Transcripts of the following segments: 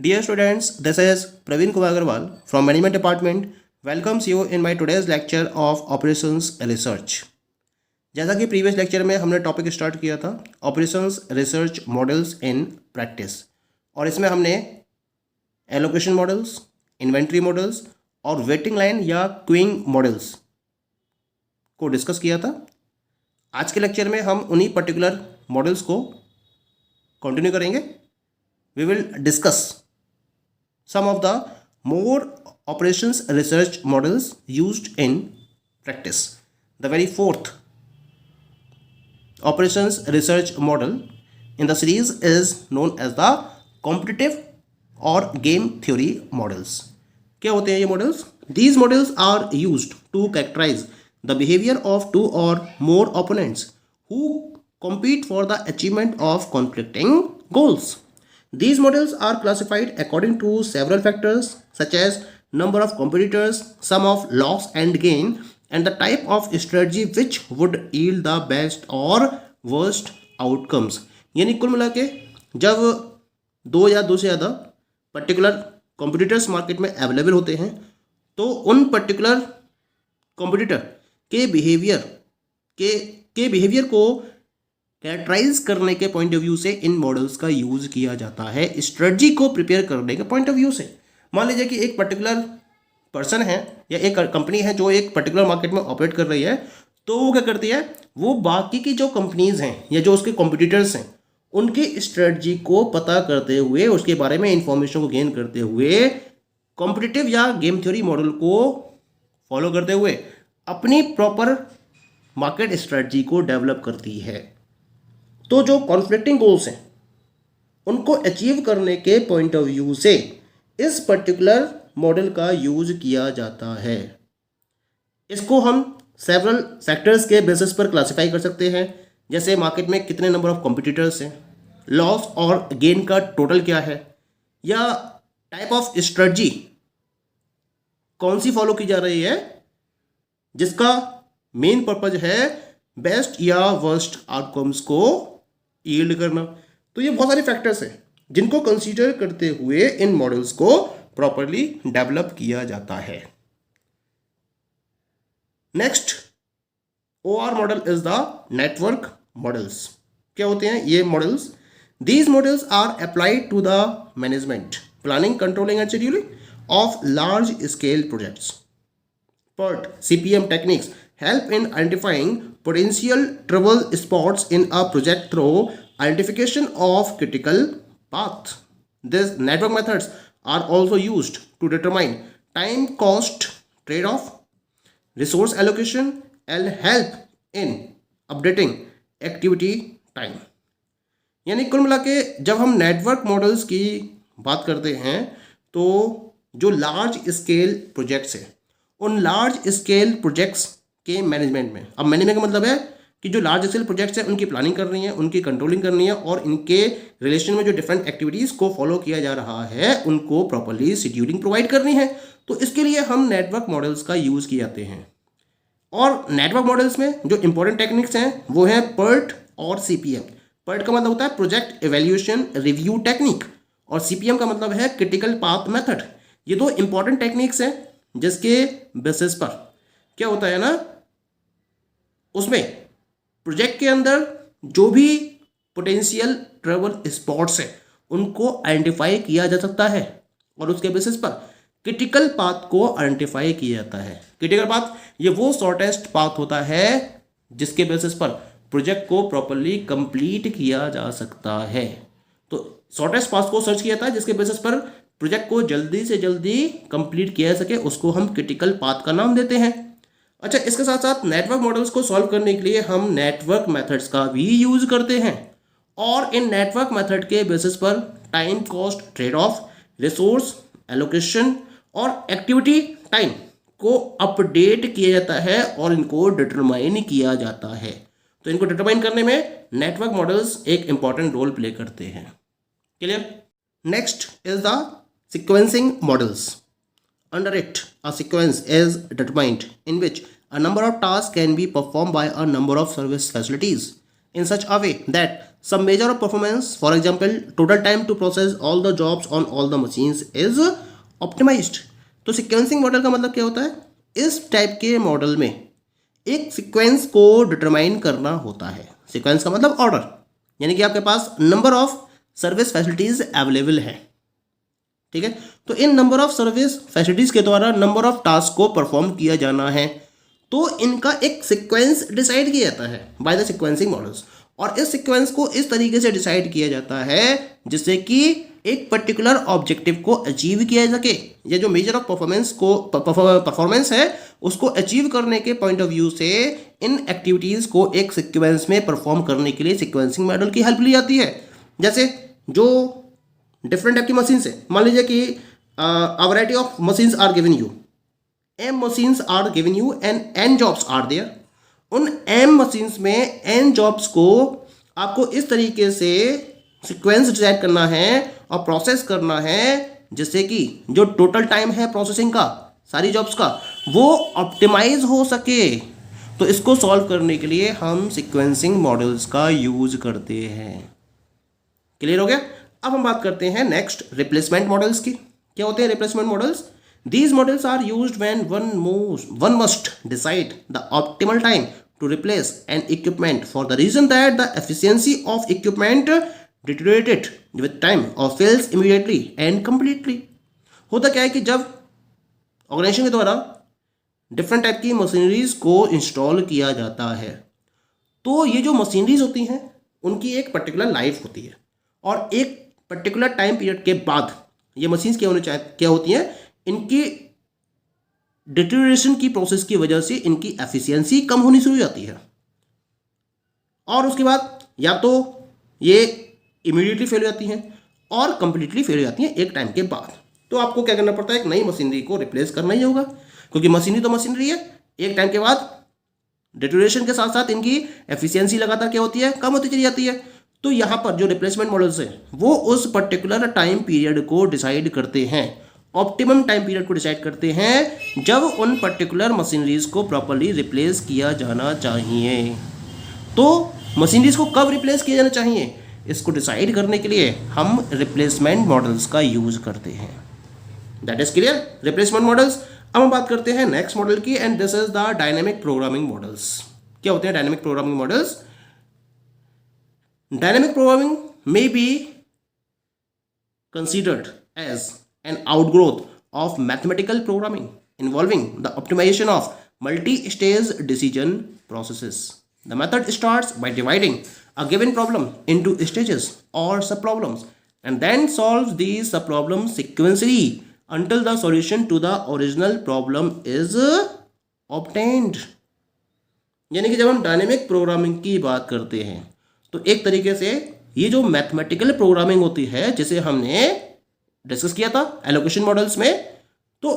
Dear students, this is Praveen Kumar Agarwal from Management Department. Welcomes you in my today's lecture of Operations Research. जैसा कि previous lecture में हमने topic start किया था operations research models in practice, और इसमें हमने allocation models, inventory models और वेटिंग लाइन या क्यूइंग मॉडल्स को डिस्कस किया था। आज के लेक्चर में हम उन्हीं पर्टिकुलर मॉडल्स को कंटिन्यू करेंगे। We will discuss some of the more operations research models used in practice. The very fourth operations research model in the series is known as the competitive or game theory models. क्या होते हैं ये models? These models are used to characterize the behavior of two or more opponents who compete for the achievement of conflicting goals. These models are classified according to several factors such as number of competitors, sum of loss and gain, and the type of strategy which would yield the best or worst outcomes. यानी कुल मिला के जब दो या दो से ज़्यादा पर्टिकुलर कॉम्पिटिटर्स मार्केट में अवेलेबल होते हैं तो उन पर्टिकुलर कॉम्पिटिटर के बिहेवियर को कैरेक्टराइज करने के पॉइंट ऑफ व्यू से इन मॉडल्स का यूज किया जाता है, स्ट्रेटजी को प्रिपेयर करने के पॉइंट ऑफ व्यू से। मान लीजिए कि एक पर्टिकुलर पर्सन है या एक कंपनी है जो एक पर्टिकुलर मार्केट में ऑपरेट कर रही है, तो वो क्या करती है, वो बाकी की जो कंपनीज हैं या जो उसके कॉम्पिटिटर्स हैं उनकी स्ट्रेटजी को पता करते हुए, उसके बारे में इंफॉर्मेशन को गेन करते हुए, कॉम्पिटिटिव या गेम थ्योरी मॉडल को फॉलो करते हुए अपनी प्रॉपर मार्केट स्ट्रेटजी को डेवलप करती है। तो जो कॉन्फ्लिक्टिंग गोल्स हैं उनको अचीव करने के पॉइंट ऑफ व्यू से इस पर्टिकुलर मॉडल का यूज किया जाता है। इसको हम सेवरल फैक्टर्स के बेसिस पर क्लासिफाई कर सकते हैं, जैसे मार्केट में कितने नंबर ऑफ कॉम्पिटिटर्स हैं, लॉस और गेन का टोटल क्या है, या टाइप ऑफ स्ट्रेटजी कौन सी फॉलो की जा रही है जिसका मेन पर्पज है बेस्ट या वर्स्ट आउटकम्स को यील्ड करना। तो ये बहुत सारे फैक्टर्स हैं जिनको कंसीडर करते हुए इन मॉडल्स को प्रॉपरली डेवलप किया जाता है। Next OR model is the network models. क्या होते हैं ये models? These models are applied to the management, planning, controlling and scheduling of large scale projects. PERT CPM techniques help in identifying potential trouble spots in a project through identification of critical path. These network methods are also used to determine time cost trade-off, resource allocation, and help in updating activity time. यानी कुल मिला के जब हम network models की बात करते हैं तो जो लार्ज स्केल प्रोजेक्ट्स हैं उन लार्ज स्केल प्रोजेक्ट्स के मैनेजमेंट में, अब मैनेजमेंट का मतलब है कि जो लार्ज स्केल प्रोजेक्ट्स हैं उनकी प्लानिंग करनी है, उनकी कंट्रोलिंग करनी है, और इनके रिलेशन में जो डिफरेंट एक्टिविटीज़ को फॉलो किया जा रहा है उनको प्रॉपरली शेड्यूलिंग प्रोवाइड करनी है। तो इसके लिए हम नेटवर्क मॉडल्स का यूज़ किए जाते हैं। और नेटवर्क मॉडल्स में जो इंपॉर्टेंट टेक्निक्स हैं वो है PERT और CPM। PERT का मतलब होता है प्रोजेक्ट एवेल्यूएशन रिव्यू टेक्निक, और CPM का मतलब है क्रिटिकल पाथ मेथड। ये दो इंपॉर्टेंट टेक्निक्स हैं जिसके बेसिस पर क्या होता है ना, उसमें प्रोजेक्ट के अंदर जो भी पोटेंशियल ट्रबल स्पॉट्स हैं उनको आइडेंटिफाई किया जा सकता है, और उसके बेसिस पर क्रिटिकल पाथ को आइडेंटिफाई किया जाता है। क्रिटिकल पाथ ये वो शॉर्टेस्ट पाथ होता है जिसके बेसिस पर प्रोजेक्ट को प्रॉपरली कंप्लीट किया जा सकता है। तो शॉर्टेस्ट पाथ को सर्च किया जाता है जिसके बेसिस पर प्रोजेक्ट को जल्दी से जल्दी कंप्लीट किया जा सके, उसको हम क्रिटिकल पाथ का नाम देते हैं। अच्छा, इसके साथ साथ नेटवर्क मॉडल्स को सॉल्व करने के लिए हम नेटवर्क मेथड्स का भी यूज करते हैं, और इन नेटवर्क मेथड के बेसिस पर time cost trade off, resource allocation और एक्टिविटी टाइम को अपडेट किया जाता है और इनको डिटरमाइन किया जाता है। तो इनको डिटरमाइन करने में नेटवर्क मॉडल्स एक इंपॉर्टेंट रोल प्ले करते हैं। Clear? Next is the sequencing models. Under it, a sequence is determined in which a number of tasks can be performed by a number of service facilities. in such a way that some measure of performance, for example total time to process all the jobs on all the machines, is optimized. तो sequencing model का मतलब क्या होता है? इस type के model में एक सीक्वेंस को डिटरमाइन करना होता है। सीक्वेंस का मतलब ऑर्डर, यानी कि आपके पास number of service facilities available है, ठीक है। तो इन नंबर ऑफ सर्विस फैसिलिटीज के द्वारा नंबर ऑफ टास्क को परफॉर्म किया जाना है, तो इनका एक सीक्वेंस डिसाइड किया जाता है बाय द सीक्वेंसिंग मॉडल्स। और इस सीक्वेंस को इस तरीके से डिसाइड किया जाता है जिससे कि एक पर्टिकुलर ऑब्जेक्टिव को अचीव किया जा सके। ये जो मेजर ऑफ परफॉर्मेंस है उसको अचीव करने के पॉइंट ऑफ व्यू से इन एक्टिविटीज़ को एक सीक्वेंस में परफॉर्म करने के लिए सीक्वेंसिंग मॉडल की हेल्प ली जाती है। जैसे जो डिफरेंट टाइप की मशीन्स है, मान लीजिए कि a variety of machines are given you, m machines are given you and n jobs are there। उन m machines में n jobs को आपको इस तरीके से सीक्वेंस डिसाइड करना है और प्रोसेस करना है जिससे कि जो टोटल टाइम है प्रोसेसिंग का सारी जॉब्स का वो ऑप्टिमाइज हो सके। तो इसको सॉल्व करने के लिए हम सीक्वेंसिंग मॉडल्स का यूज करते हैं। क्लियर हो गया? अब हम बात करते हैं नेक्स्ट रिप्लेसमेंट मॉडल्स की। क्या होते हैं replacement models? These models are used when one must decide the optimal time to replace an equipment for the reason that the efficiency of equipment deteriorated with time or fails immediately and completely। होता क्या है कि जब organisation के द्वारा different type की machineries को install किया जाता है तो ये जो मशीनरीज होती हैं उनकी एक पर्टिकुलर लाइफ होती है और एक पर्टिकुलर टाइम पीरियड के बाद ये मशीन्स क्या होती हैं, इनकी डिटेरियोरेशन की प्रोसेस की वजह से इनकी एफिशिएंसी कम होनी शुरू हो जाती है और उसके बाद या तो ये इमीडिएटली फेल हो जाती हैं और कंप्लीटली फेल हो जाती हैं एक टाइम के बाद। तो आपको क्या करना पड़ता है, एक नई मशीनरी को रिप्लेस करना ही होगा क्योंकि मशीनरी तो मशीनरी है, एक टाइम के बाद डिटेरियोरेशन के साथ साथ इनकी एफिशिएंसी लगातार क्या होती है, कम होती चली जाती है। तो यहाँ पर जो रिप्लेसमेंट मॉडल्स है वो उस पर्टिकुलर टाइम पीरियड को डिसाइड करते हैं, ऑप्टिमम टाइम पीरियड को डिसाइड करते हैं जब उन पर्टिकुलर मशीनरीज को प्रॉपर्ली रिप्लेस किया जाना चाहिए। तो मशीनरीज को कब रिप्लेस किया जाना चाहिए इसको डिसाइड करने के लिए हम रिप्लेसमेंट मॉडल्स का यूज करते हैं। That is clear, replacement models. अब हम बात करते हैं नेक्स्ट मॉडल की and this is the dynamic programming models. क्या होते हैं dynamic programming models? Dynamic programming may be considered as an outgrowth of mathematical programming involving the optimization of multi-stage decision processes. The method starts by dividing a given problem into stages or subproblems and then solves these subproblems sequentially until the solution to the original problem is obtained। यानी कि जब हम dynamic programming की बात करते हैं तो एक तरीके से ये जो मैथमेटिकल प्रोग्रामिंग होती है जिसे हमने डिस्कस किया था एलोकेशन मॉडल्स में, तो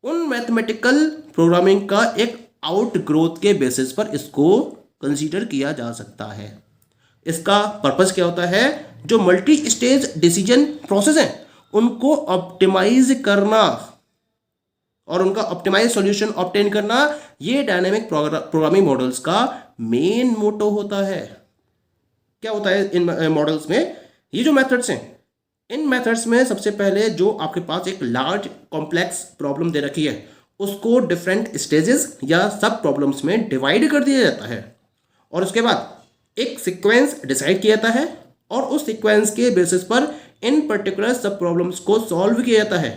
उन मैथमेटिकल प्रोग्रामिंग का एक आउट ग्रोथ के बेसिस पर इसको कंसीडर किया जा सकता है। इसका पर्पस क्या होता है, जो मल्टी स्टेज डिसीजन प्रोसेस हैं उनको ऑप्टिमाइज करना और उनका ऑप्टिमाइज सॉल्यूशन ऑब्टेन करना, ये डायनेमिक प्रोग्रामिंग मॉडल्स का मेन मोटो होता है। क्या होता है इन मॉडल्स में, ये जो मेथड्स हैं इन मेथड्स में सबसे पहले जो आपके पास एक लार्ज कॉम्प्लेक्स प्रॉब्लम दे रखी है उसको डिफरेंट स्टेजेस या सब प्रॉब्लम्स में डिवाइड कर दिया जाता है और उसके बाद एक सीक्वेंस डिसाइड किया जाता है और उस सीक्वेंस के बेसिस पर इन पर्टिकुलर सब प्रॉब्लम्स को सॉल्व किया जाता है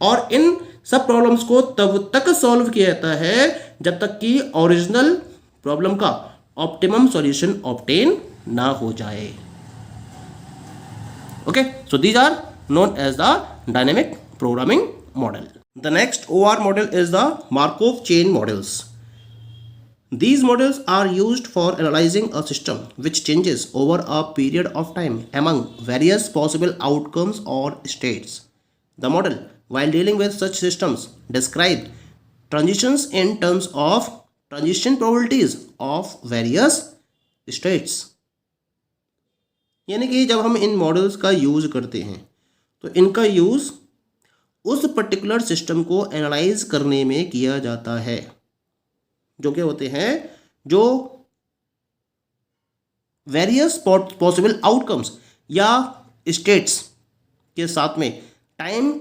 और इन सब प्रॉब्लम्स को तब तक सॉल्व किया जाता है जब तक कि ओरिजिनल प्रॉब्लम का ऑप्टिमम सॉल्यूशन ऑब्टेन ना हो जाए। Okay, so these are known as the dynamic programming model. The next OR model is the Markov chain models. These models are used for analyzing a system which changes over a period of time among various possible outcomes or states. The model, while dealing with such systems, describe transitions in terms of transition probabilities of various states। यानी कि जब हम इन models का use करते हैं तो इनका use उस पर्टिकुलर सिस्टम को एनालाइज करने में किया जाता है जो क्या होते हैं, जो वेरियस पॉसिबल आउटकम्स या स्टेट्स के साथ में टाइम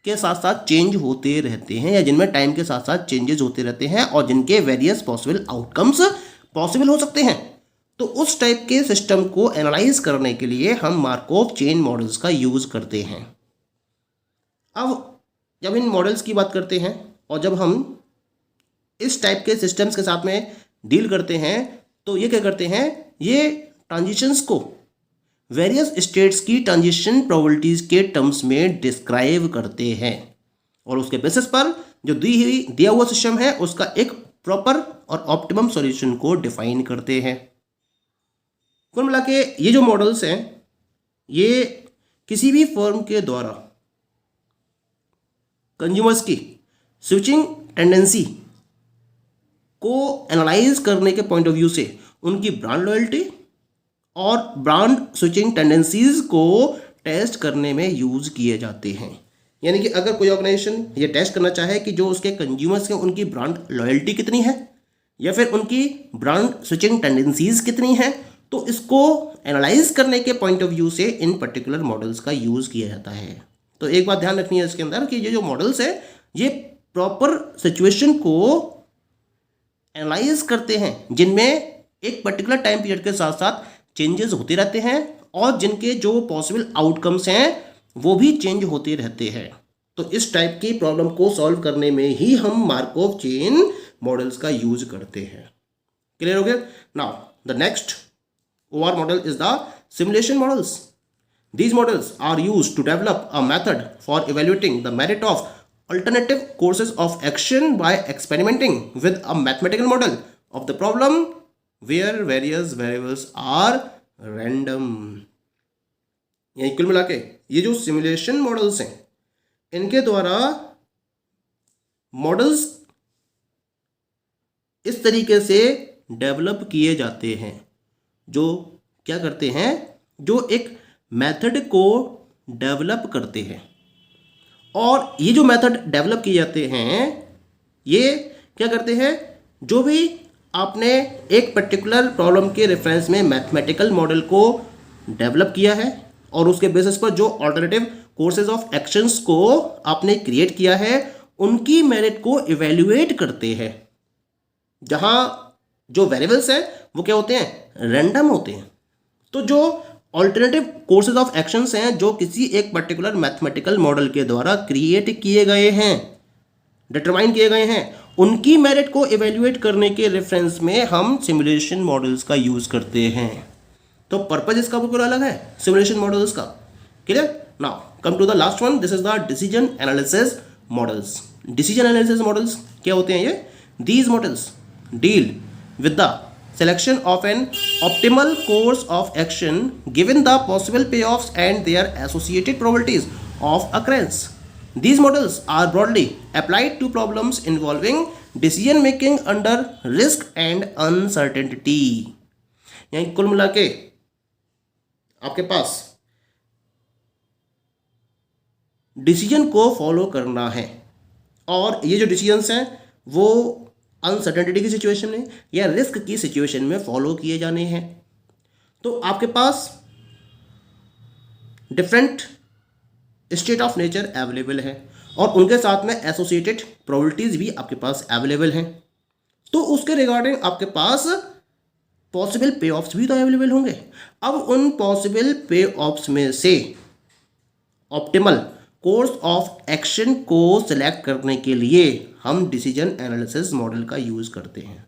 के साथ साथ चेंज होते रहते हैं, या जिनमें टाइम के साथ साथ चेंजेस होते रहते हैं और जिनके वेरियस पॉसिबल आउटकम्स पॉसिबल हो सकते हैं। तो उस टाइप के सिस्टम को एनालाइज करने के लिए हम मार्कोव चेन मॉडल्स का यूज़ करते हैं। अब जब इन मॉडल्स की बात करते हैं और जब हम इस टाइप के सिस्टम्स के साथ में डील करते हैं तो ये क्या करते हैं, ये ट्रांजिशंस को वेरियस स्टेट्स की ट्रांजिशन प्रोबेबिलिटीज के टर्म्स में डिस्क्राइब करते हैं और उसके बेसिस पर जो दिया हुआ सिस्टम है उसका एक प्रॉपर और ऑप्टिमम सॉल्यूशन को डिफाइन करते हैं। कुल मिला के ये जो मॉडल्स हैं ये किसी भी फर्म के द्वारा कंज्यूमर्स की स्विचिंग टेंडेंसी को एनालाइज करने के पॉइंट ऑफ व्यू से उनकी ब्रांड लॉयल्टी और ब्रांड स्विचिंग टेंडेंसीज को टेस्ट करने में यूज़ किए जाते हैं। यानी कि अगर कोई ऑर्गेनाइजेशन ये टेस्ट करना चाहे कि जो उसके कंज्यूमर्स हैं उनकी ब्रांड लॉयल्टी कितनी है या फिर उनकी ब्रांड स्विचिंग टेंडेंसीज कितनी है, तो इसको एनालाइज करने के पॉइंट ऑफ व्यू से इन पर्टिकुलर मॉडल्स का यूज़ किया जाता है। तो एक बात ध्यान रखनी है इसके अंदर कि ये जो मॉडल्स है ये प्रॉपर सिचुएशन को एनालाइज करते हैं जिनमें एक पर्टिकुलर टाइम पीरियड के साथ साथ चेंजेस होते रहते हैं और जिनके जो पॉसिबल आउटकम्स हैं वो भी चेंज होते रहते हैं। तो इस टाइप की प्रॉब्लम को सॉल्व करने में ही हम मार्कोव चेन मॉडल्स का यूज करते हैं। क्लियर हो गया? Now the next OR model is the simulation models. These models are used to develop a method for evaluating the merit of alternative courses of action by experimenting with a mathematical model of the problem where various variables are random. यानी कुल मिला के ये जो simulation models हैं इनके द्वारा models इस तरीके से डेवलप किए जाते हैं जो क्या करते हैं, जो एक मेथड को डेवलप करते हैं। और ये जो मेथड डेवलप किए जाते हैं ये क्या करते हैं, जो भी आपने एक पर्टिकुलर प्रॉब्लम के रेफरेंस में मैथमेटिकल मॉडल को डेवलप किया है और उसके बेसिस पर जो ऑल्टरनेटिव कोर्सेज ऑफ एक्शंस को आपने क्रिएट किया है उनकी मेरिट को इवेल्युएट करते हैं, जहां जो वेरिएबल्स हैं वो क्या होते हैं, रैंडम होते हैं। तो जो ऑल्टरनेटिव कोर्सेज ऑफ एक्शंस हैं जो किसी एक पर्टिकुलर मैथमेटिकल मॉडल के द्वारा क्रिएट किए गए हैं, डिटरमाइन किए गए हैं, उनकी मेरिट को इवेल्युएट करने के रेफरेंस में हम सिमुलेशन मॉडल्स का यूज करते हैं। तो पर्पज इसका बिल्कुल अलग है सिमुलेशन मॉडल्स का। Clear? Now come to the last one, this is the decision analysis models. Decision analysis models क्या होते हैं ये? These models deal with the selection of an optimal course of action given the possible payoffs and their associated probabilities of occurrence. These models are broadly applied to problems involving decision making under risk and uncertainty. यानी कुल मिला के आपके पास decision को follow करना है और ये जो डिसीजंस हैं वो अनसर्टेनिटी की सिचुएशन में या रिस्क की सिचुएशन में फॉलो किए जाने हैं। तो आपके पास different state of nature available है और उनके साथ में एसोसिएटेड प्रोबेबिलिटीज भी आपके पास अवेलेबल हैं। तो उसके रिगार्डिंग आपके पास पॉसिबल पे ऑफ्स भी तो अवेलेबल होंगे। अब उन पॉसिबल पे ऑफ्स में से ऑप्टिमल कोर्स ऑफ एक्शन को सिलेक्ट करने के लिए हम डिसीजन एनालिसिस मॉडल का यूज करते हैं।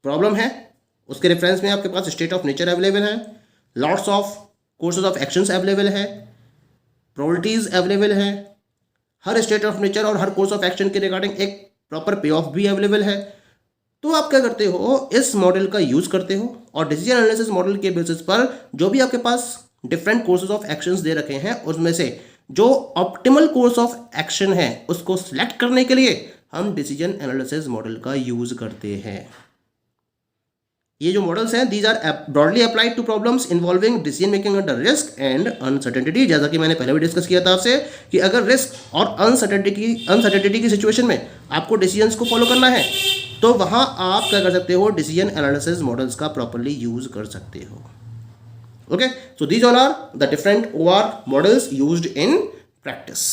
प्रॉब्लम है उसके रेफरेंस में आपके पास स्टेट ऑफ नेचर अवेलेबल है, lots of courses of actions available है, प्रोबेबिलिटीज अवेलेबल है, हर स्टेट ऑफ नेचर और हर कोर्स ऑफ एक्शन के रिगार्डिंग एक प्रॉपर पे ऑफ भी अवेलेबल है। तो आप क्या करते हो, इस मॉडल का यूज करते हो और डिसीजन एनालिसिस मॉडल के बेसिस पर जो भी आपके पास डिफरेंट कोर्सेज ऑफ एक्शंस दे रखे हैं उसमें से जो ऑप्टिमल कोर्स ऑफ एक्शन है उसको सिलेक्ट करने के लिए हम डिसीजन एनालिसिस मॉडल का यूज करते हैं। ये जो मॉडल्स हैं these are broadly applied to problems involving decision making under risk and uncertainty. जैसा कि मैंने पहले भी डिस्कस किया था आपसे कि अगर रिस्क और अनसर्टेनिटी की सिचुएशन में आपको डिसीजंस को फॉलो करना है तो वहाँ आप क्या कर सकते हो, डिसीजन एनालिसिस मॉडल्स का प्रॉपरली यूज कर सकते हो। Okay, so these all are the different OR models used in practice.